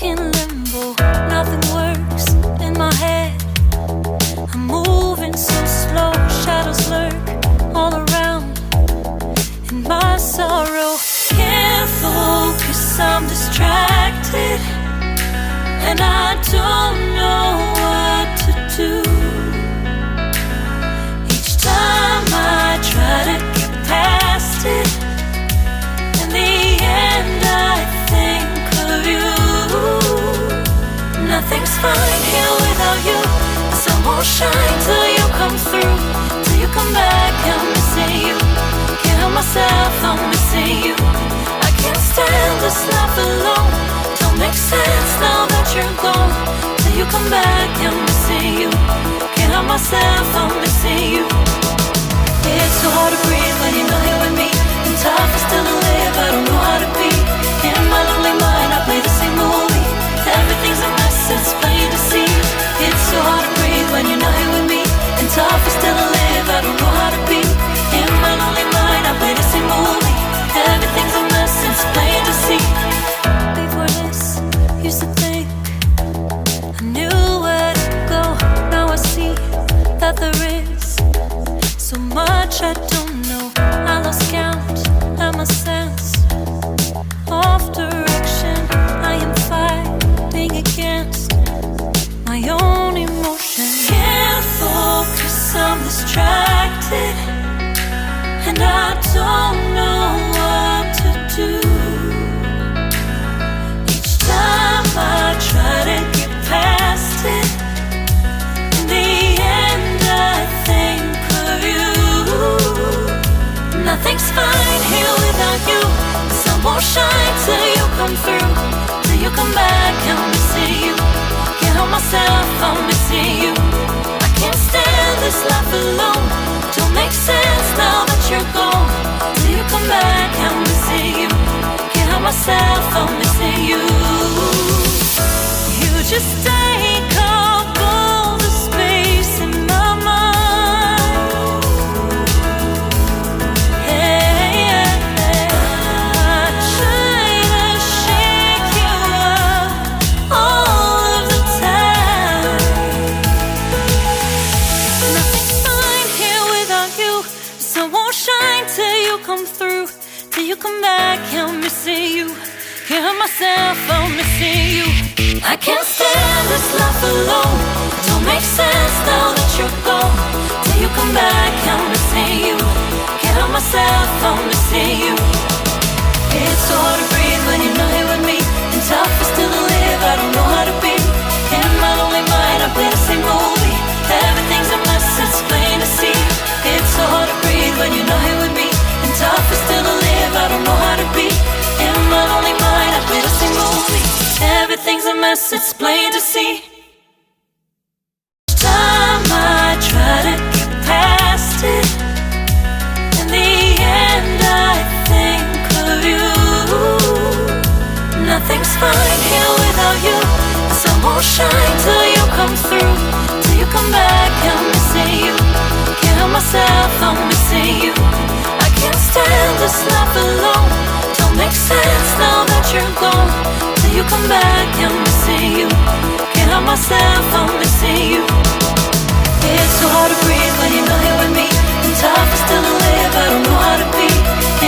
in limbo, nothing works in my head. I'm moving so slow, shadows lurk all around. In my sorrow, can't focus, I'm distracted, and I don't know what to do. Each time I try to get past it, in the end I think of you. Nothing's fine here without you. The sun won't shine till you come through. Till you come back, I'm missing you. Can't help myself, I'm missing you. I can't stand this life alone. Don't make sense now that you're gone. Till you come back, I'm missing you. Can't help myself, I'm missing you. It's so hard to breathe when you're not here with me. And tough is still to live, I don't know how to be. In my lonely mind, I play the same movie. Everything's a mess, it's plain to see. It's so hard to breathe when you're not here with me. And tough is still to live, I don't know how to be. In my lonely mind, I play the same movie. Everything's a mess, it's plain to see. Before this, used to think I knew where to go. Now I see that there is so much I don't know. I lost count and my sense of direction. I am fighting against my own emotion. Can't focus, I'm distracted, and I don't know what to do. Each time I try to get past it, in the end I think of you. Nothing's fine here without you. The sun won't shine till you come through. Till you come back, I'm missing you. Can't help myself, I'm missing you. I can't stand this life alone. Don't make sense now that you're gone. Till you come back, I'm missing you. Can't help myself, I'm missing you. You just take up all the space in my mind. Hey, I try to shake you up all of the time. Nothing's fine here without you. The sun won't shine till you come through. Till you come back, I'm missing you. Can't help myself, I'm missing you. I can't stand this life alone. Don't make sense now that you're gone. Till you come back, I'm missing you. Can't help myself, I'm missing you. It's so hard to breathe when you're not here with me. And tough is still to live, I don't know how to be. In my lonely mind, I play the same movie. Everything's a mess, it's plain to see. It's so hard to breathe when you're not here with me. And tough is still to live, I don't know how to be. In my lonely mind, I play the same movie. Everything's a mess, it's plain to see. Each time I try to get past it, in the end I think of you. Nothing's fine here without you. The sun won't shine till you come through. Till you come back, I'm missing you. Can't help myself, I'm missing you. I can't stand this life alone. Don't make sense now that you're gone. Till you come back, I'm missing you. Can't help myself, I'm missing you. It's so hard to breathe when you're not here with me. And tough is still to live, I don't know how to be.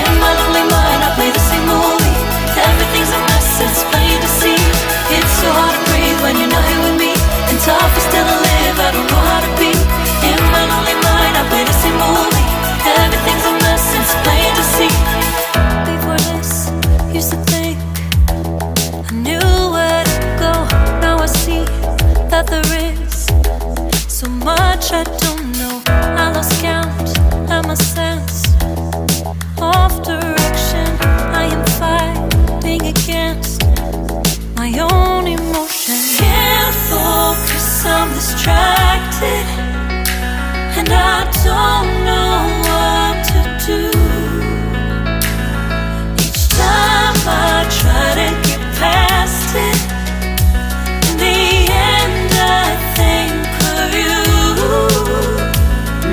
In my lonely mind, I play the same movie. Everything's a mess, it's plain to see. It's so hard to breathe when you're not here with me. And tough is still to live, I don't know how to be. In my lonely mind, I play the same movie. Everything's a mess, it's plain to see. Before this, used to think I knew where to go. Now I see that there is so much I don't know. I lost count and my sense of direction. I am fighting against my own emotion. Can't focus, I'm distracted, and I don't know what to do. Each time I try to get past it, in the end I think of you.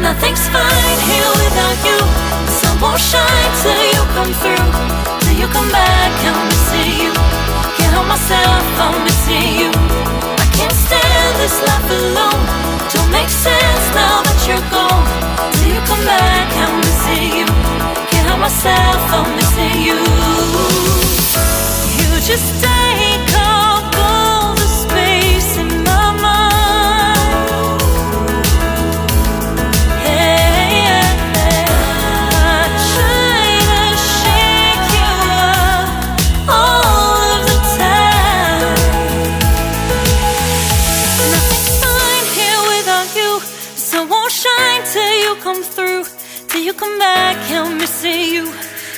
Nothing's fine here without you. The sun won't shine till you come through. Till you come back, I'm missing you. Can't help myself, I'm missing you. missing you. I can't stand this life alone. Don't make sense now that you're gone. Till you come back, I'm missing you. Can't help myself, I'm missing you. You just take up all the space in my mind. Yeah, I try to shake you up all of the time. Nothing's fine here without you. The sun won't shine till you come through. Till you come back, I'm missing you.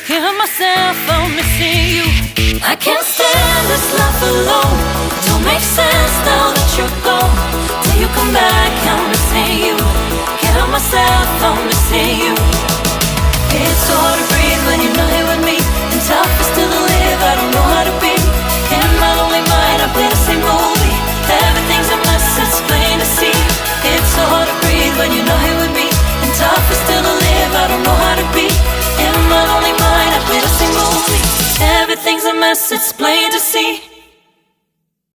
Can't help myself, I'm missing you. I can't stand this life alone. Don't make sense now that you're gone. Till you come back, I'm missing you. Can't help myself, I'm missing you. It's so hard to breathe when you're not here with me, and tough is still to live, I don't know how to be. In my lonely mind, I play the same movie. Everything's a mess, it's plain to see. It's so hard to breathe when you're not here with me, and tough is still to live, I don't know how to be. In my lonely mind, I play the same movie. Everything's a mess, it's plain to see.